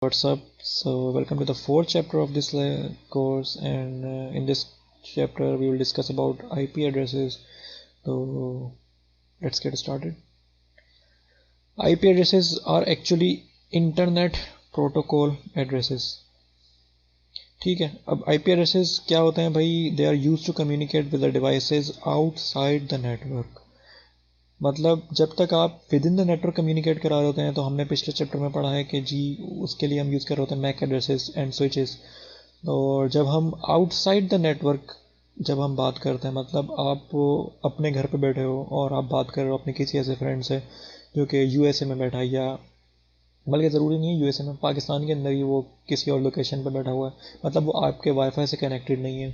What's up? So, welcome to the fourth chapter of this course, and in this chapter, we will discuss about IP addresses. So, let's get started. IP addresses are actually internet protocol addresses. ठीक है, अब IP addresses क्या होते हैं भाई? They are used to communicate with the devices outside the network. मतलब जब तक आप with in the network communicate करा रहे होते हैं, तो हमने पिछले चैप्टर में पढ़ा है कि जी उसके लिए हम यूज़ कर रहे होते हैं मैक एड्रेसेस एंड स्विचेस। और जब हम आउटसाइड द नेटवर्क जब हम बात करते हैं, मतलब आप अपने घर पे बैठे हो और आप बात कर रहे हो अपने किसी ऐसे फ्रेंड से जो कि यूएसए में बैठा है, या बल्कि ज़रूरी नहीं है यूएसए में, पाकिस्तान के अंदर ही वो किसी और लोकेशन पर बैठा हुआ है, मतलब वो आपके वाईफाई से कनेक्टेड नहीं है,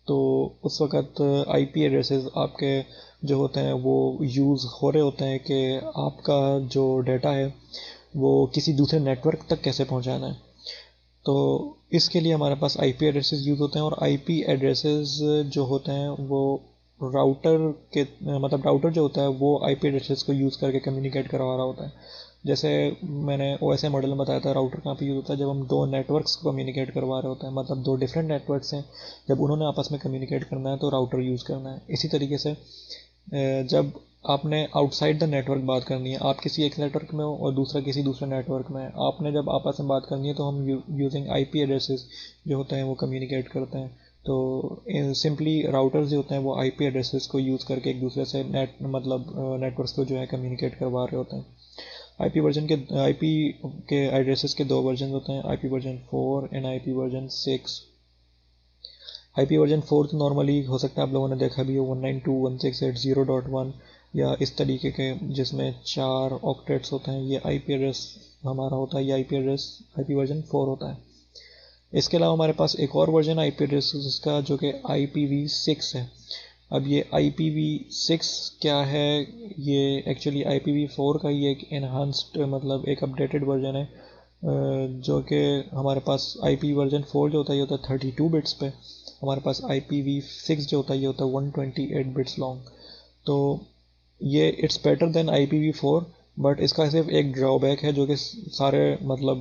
तो उस वक़्त आईपी एड्रेसेस आपके जो होते हैं वो यूज़ हो रहे होते हैं कि आपका जो डाटा है वो किसी दूसरे नेटवर्क तक कैसे पहुंचाना है। तो इसके लिए हमारे पास आईपी एड्रेसेस यूज़ होते हैं, और आईपी एड्रेसेस जो होते हैं वो राउटर के मतलब राउटर जो होता है वो आईपी एड्रेसेस को यूज़ करके कम्युनिकेट करवा रहा होता है। जैसे मैंने ओएसआई मॉडल में बताया था, राउटर कहाँ पे यूज़ होता है? जब हम दो नेटवर्क्स को कम्युनिकेट करवा रहे होते हैं, मतलब दो डिफरेंट नेटवर्क्स हैं, जब उन्होंने आपस में कम्युनिकेट करना है तो राउटर यूज़ करना है। इसी तरीके से जब आपने आउटसाइड द नेटवर्क बात करनी है, आप किसी एक नेटवर्क में हो और दूसरा किसी दूसरे नेटवर्क में है, आपने जब आपस में बात करनी है तो हम यूजिंग आईपी एड्रेसेस जो होते हैं वो कम्युनिकेट करते हैं। तो सिंपली राउटर्स जो होते हैं वो आईपी एड्रेसेस को यूज़ करके एक दूसरे से नेटवर्क्स को जो है कम्युनिकेट करवा रहे होते हैं। आईपी के एड्रेसेस के दो वर्जन होते हैं, IP version 4 and IP version 6। IP version 4 तो नॉर्मली हो सकता है आप लोगों ने देखा भी हो, 192.168.0.1 या इस तरीके के, जिसमें 4 ऑक्टेट्स होते हैं, ये आईपी एड्रेस हमारा होता है, ये आईपी वर्जन 4 होता है। इसके अलावा हमारे पास एक और वर्जन आईपी एड्रेस जिसका जो कि IPv6 है। अब ये IPv6 क्या है? ये एक्चुअली IPv4 का ही एक एनहांस्ड मतलब एक अपडेटेड वर्जन है, जो कि हमारे पास IP वर्जन 4 जो होता है ये होता है 32 बिट्स पे, हमारे पास IPv6 जो होता है ये होता है 128 बिट्स लॉन्ग। तो ये it's better than IPv4, but इसका सिर्फ एक ड्रॉबैक है जो कि सारे मतलब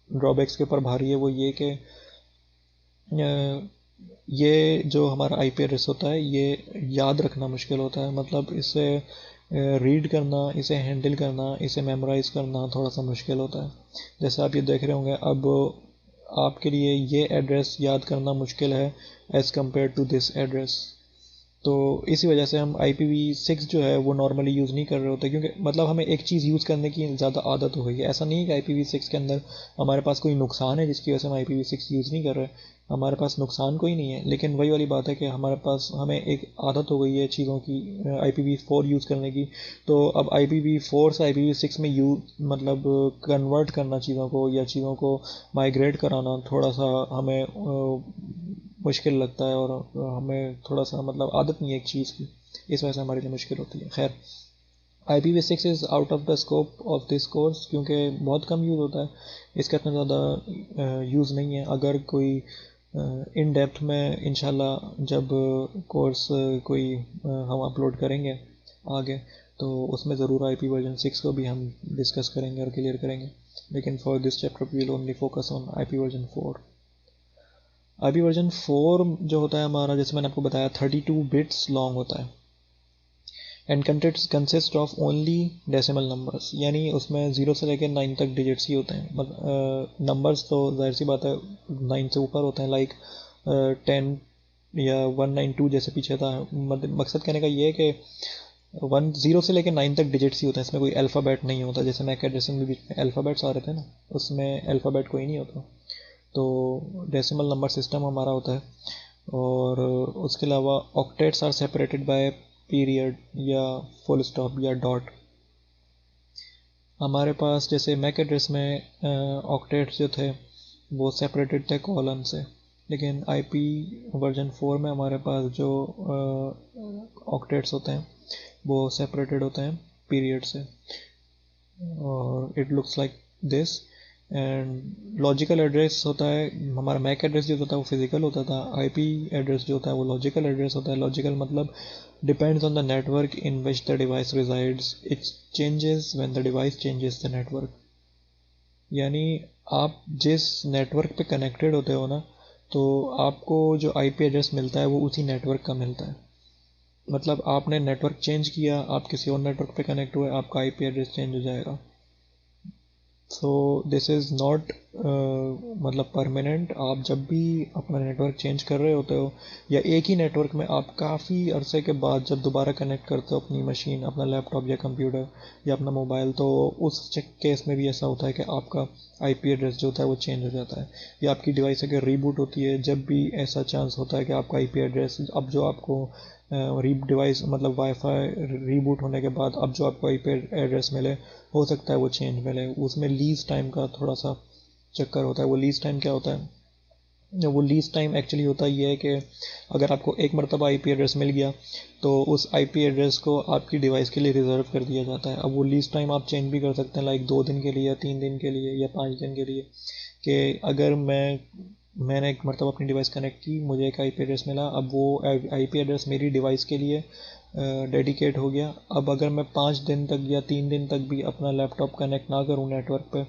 ड्रॉबैक्स के ऊपर भारी है, वो ये कि ये जो हमारा आईपी एड्रेस होता है ये याद रखना मुश्किल होता है, मतलब इसे रीड करना, इसे हैंडल करना, इसे मेमोराइज करना थोड़ा सा मुश्किल होता है। जैसे आप ये देख रहे होंगे, अब आपके लिए ये एड्रेस याद करना मुश्किल है as compare to this address. तो इसी वजह से हम IPv6 जो है वो नॉर्मली यूज़ नहीं कर रहे होते, क्योंकि मतलब हमें एक चीज़ यूज़ करने की ज़्यादा आदत हो गई है। ऐसा नहीं है कि IPv6 के अंदर हमारे पास कोई नुकसान है जिसकी वजह से हम IPv6 यूज़ नहीं कर रहे, हमारे पास नुकसान कोई नहीं है, लेकिन वही वाली बात है कि हमारे पास हमें एक आदत हो गई है चीज़ों की IPv4 यूज़ करने की। तो अब IPv4 से IPv6 में मतलब कन्वर्ट करना चीज़ों को, या चीज़ों को माइग्रेट कराना थोड़ा सा हमें मुश्किल लगता है, और हमें थोड़ा सा मतलब आदत नहीं है एक चीज़ की, इस वजह से हमारे लिए मुश्किल होती है। खैर, IPv6 is out of the scope of this course, क्योंकि बहुत कम यूज़ होता है, इसका इतना ज़्यादा यूज़ नहीं है। अगर कोई इन डेप्थ में इंशाल्लाह जब कोर्स कोई हम अपलोड करेंगे आगे, तो उसमें ज़रूर IP वर्जन 6 को भी हम डिस्कस करेंगे और क्लियर करेंगे, लेकिन for this chapter we will only focus on IP version 4। IP version 4 जो होता है हमारा, जैसे मैंने आपको बताया 32 बिट्स लॉन्ग होता है, and consist of only decimal numbers, यानी उसमें 0 से लेकर 9 तक डिजिट्स ही होते हैं। नंबर्स तो जाहिर सी बात है 9 से ऊपर होते हैं, लाइक 10 या 192 जैसे पीछे था। मकसद कहने का ये है कि 0 से लेकर 9 तक डिजिट्स ही होते हैं, इसमें कोई अल्फ़ाबेट नहीं होता। जैसे मैक एड्रेसिंग में बीच में अल्फ़ाबेट्स आ रहे थे ना, उसमें अल्फ़ाबेट कोई नहीं होता। तो डेसिमल नंबर सिस्टम हमारा होता है, और उसके अलावा octets are separated by period या फुल स्टॉप या डॉट। हमारे पास जैसे मैक एड्रेस में ऑक्टेट्स जो थे वो सेपरेटेड थे कॉलन से, लेकिन IP वर्जन 4 में हमारे पास जो ऑक्टेट्स होते हैं वो सेपरेटेड होते हैं पीरियड से, और it looks like this. And logical address होता है हमारा, मैक एड्रेस जो होता है वो फिजिकल होता था, IP एड्रेस जो होता है वो लॉजिकल एड्रेस होता है। लॉजिकल मतलब depends on the network in which the device resides, it changes when the device changes the network. यानी आप जिस नेटवर्क पे कनेक्टेड होते हो ना, तो आपको जो आईपी एड्रेस मिलता है वो उसी नेटवर्क का मिलता है। मतलब आपने नेटवर्क चेंज किया, आप किसी और नेटवर्क पे कनेक्ट हुए, आपका आईपी एड्रेस चेंज हो जाएगा। सो दिस इज़ नॉट मतलब परमानेंट। आप जब भी अपना नेटवर्क चेंज कर रहे होते हो या एक ही नेटवर्क में आप काफ़ी अरसे के बाद जब दोबारा कनेक्ट करते हो अपनी मशीन, अपना लैपटॉप या कंप्यूटर या अपना मोबाइल, तो उस केस में भी ऐसा होता है कि आपका आईपी एड्रेस जो होता है वो चेंज हो जाता है। या आपकी डिवाइस अगर रीबूट होती है, जब भी ऐसा चांस होता है कि आपका आईपी एड्रेस अब जो आपको री डिवाइस मतलब वाईफाई रीबूट होने के बाद अब जो आपको आईपी एड्रेस मिले, हो सकता है वो चेंज मिले। उसमें लीज टाइम का थोड़ा सा चक्कर होता है। वो लीज टाइम क्या होता है? वो लीज टाइम एक्चुअली होता ये है कि अगर आपको एक मरतबा आईपी एड्रेस मिल गया तो उस आईपी एड्रेस को आपकी डिवाइस के लिए रिजर्व कर दिया जाता है। अब वो लीज टाइम आप चेंज भी कर सकते हैं, लाइक 2 दिन के लिए या 3 दिन के लिए या 5 दिन के लिए। कि अगर मैंने एक मरतबा अपनी डिवाइस कनेक्ट की, मुझे एक आईपी एड्रेस मिला, अब वो आईपी एड्रेस मेरी डिवाइस के लिए डेडिकेट हो गया। अब अगर मैं 5 दिन तक या 3 दिन तक भी अपना लैपटॉप कनेक्ट ना करूं नेटवर्क पे,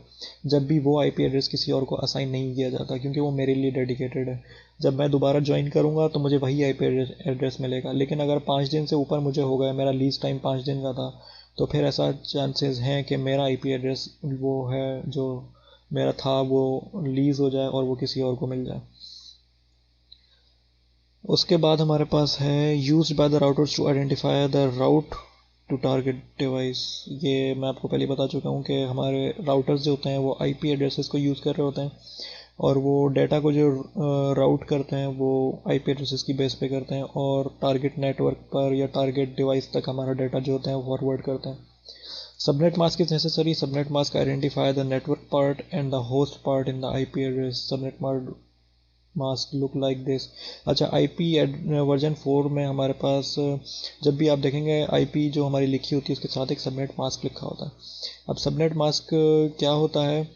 जब भी वो आईपी एड्रेस किसी और को असाइन नहीं किया जाता, क्योंकि वो मेरे लिए डेडिकेटेड है। जब मैं दोबारा ज्वाइन करूंगा तो मुझे वही आईपी एड्रेस मिलेगा। लेकिन अगर 5 दिन से ऊपर मुझे हो गया, मेरा लीज टाइम 5 दिन का था, तो फिर ऐसा चांसेस हैं कि मेरा आईपी एड्रेस वो है जो मेरा था वो लीज हो जाए और वो किसी और को मिल जाए। उसके बाद हमारे पास है used by the routers to identify the route to target device. ये मैं आपको पहले बता चुका हूँ कि हमारे राउटर्स जो होते हैं वो आईपी एड्रेसेस को यूज़ कर रहे होते हैं, और वो डाटा को जो राउट करते हैं वो आईपी एड्रेसेस की बेस पे करते हैं, और टारगेट नेटवर्क पर या टारगेट डिवाइस तक हमारा डाटा जो होता है वो फॉरवर्ड करते हैं। Subnet mask is necessary. Subnet mask identify the network part and the host part in the IP address. Subnet mask look like this. अच्छा, IP वर्जन 4 में हमारे पास जब भी आप देखेंगे IP जो हमारी लिखी होती है उसके साथ एक सबनेट मास्क लिखा होता है। अब सबनेट मास्क क्या होता है?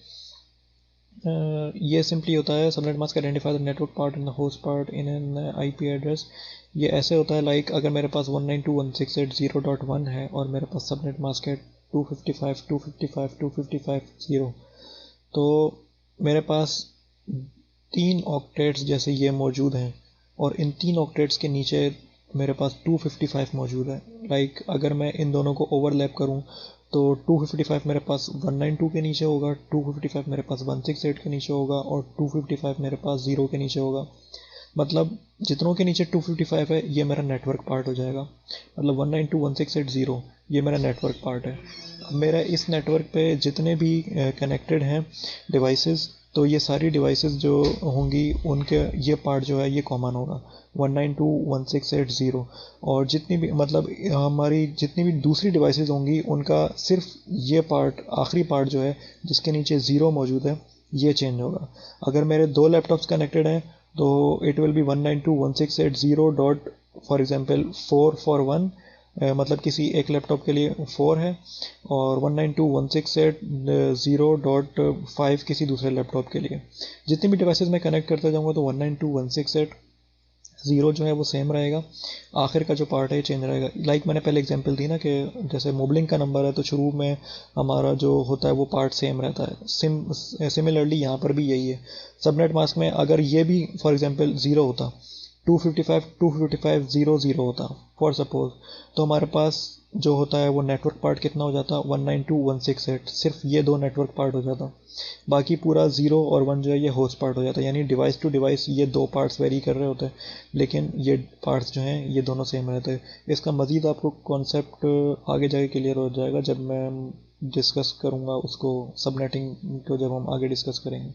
ये सिंपली होता है, subnet mask identify the network part in the host part in an IP address. ये ऐसे होता है, लाइक अगर मेरे पास 192.168.0.1 है और मेरे पास सबनेट मास्क है 255.255.255.0, तो मेरे पास 3 ऑक्टेट्स जैसे ये मौजूद हैं, और इन 3 ऑक्टेट्स के नीचे मेरे पास 255 मौजूद है। लाइक अगर मैं इन दोनों को ओवरलैप करूं तो 255 मेरे पास 192 के नीचे होगा, 255 मेरे पास 168 के नीचे होगा, और 255 मेरे पास 0 के नीचे होगा। मतलब जितनों के नीचे 255 है ये मेरा नेटवर्क पार्ट हो जाएगा। मतलब 192.168.0 ये मेरा नेटवर्क पार्ट है। अब मेरा इस नेटवर्क पे जितने भी कनेक्टेड हैं डिवाइसेस, तो ये सारी डिवाइसेस जो होंगी उनके ये पार्ट जो है ये कॉमन होगा 192.168.0। और जितनी भी मतलब हमारी जितनी भी दूसरी डिवाइसेस होंगी उनका सिर्फ ये पार्ट, आखिरी पार्ट जो है जिसके नीचे 0 मौजूद है, ये चेंज होगा। अगर मेरे 2 लैपटॉप्स कनेक्टेड हैं तो it will be 192.168.0 dot for example 4 for 1, मतलब किसी एक लैपटॉप के लिए 4 है, और 192.168.0.5 किसी दूसरे लैपटॉप के लिए। जितनी भी डिवाइसेस मैं कनेक्ट करता जाऊंगा तो 192.168.0 जो है वो सेम रहेगा, आखिर का जो पार्ट है ये चेंज रहेगा। लाइक मैंने पहले एग्जांपल दी ना कि जैसे मोबलिंग का नंबर है तो शुरू में हमारा जो होता है वो पार्ट सेम रहता है। सिमिलरली यहाँ पर भी यही है। सबनेट मास्क में अगर ये भी फॉर एग्जांपल 0 होता, 255.255.0.0 होता फॉर सपोज, तो हमारे पास जो होता है वो नेटवर्क पार्ट कितना हो जाता 192.168, सिर्फ ये 2 नेटवर्क पार्ट हो जाता। बाकी पूरा 0 और 1 जो है ये होस्ट पार्ट हो जाता है। यानी डिवाइस टू डिवाइस ये 2 पार्ट्स वेरी कर रहे होते हैं, लेकिन ये पार्ट्स जो हैं ये दोनों सेम रहते हैं। इसका मज़ीद आपको कॉन्सेप्ट आगे जाके क्लियर हो जाएगा जब मैं डिस्कस करूँगा उसको, सबनेटिंग को जब हम आगे डिस्कस करेंगे।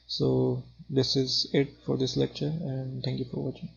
So this is it for this lecture, and thank you for watching.